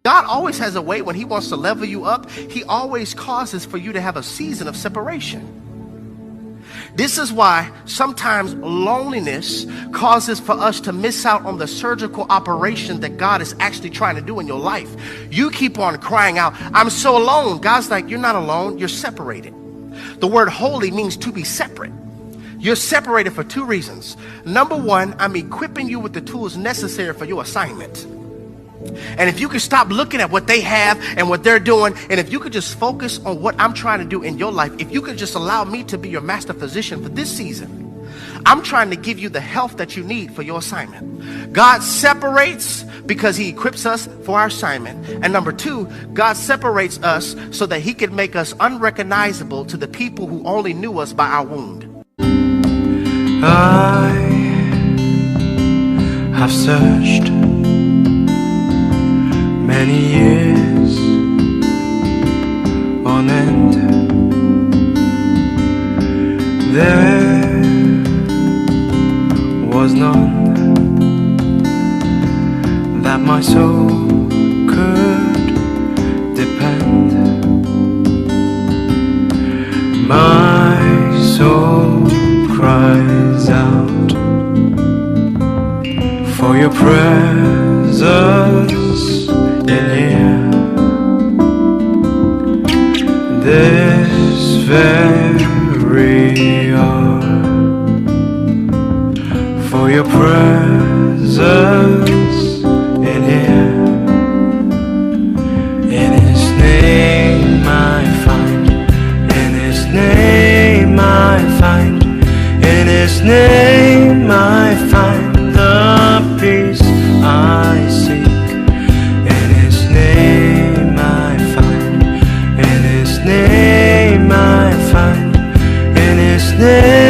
God always has a way when he wants to level you up. He always causes for you to have a season of separation. This is why sometimes loneliness causes for us to miss out on the surgical operation that God is actually trying to do in your life. You keep on crying out, I'm so alone. God's like, you're not alone, you're separated. The word holy means to be separate. You're separated for two reasons. Number one, I'm equipping you with the tools necessary for your assignment. And if you could stop looking at what they have and what they're doing, and if you could just focus on what I'm trying to do in your life, if you could just allow me to be your master physician for this season, I'm trying to give you the health that you need for your assignment. God separates because he equips us for our assignment. And number two, God separates us so that he can make us unrecognizable to the people who only knew us by our wound. I have searched many years on end. There was none that my soul could depend. My soul cries out for your presence in here. This very hour, for your presence in here. In his name I find, in his name I find, in his name I find the peace I seek. In his name I find, in his name I find, in his name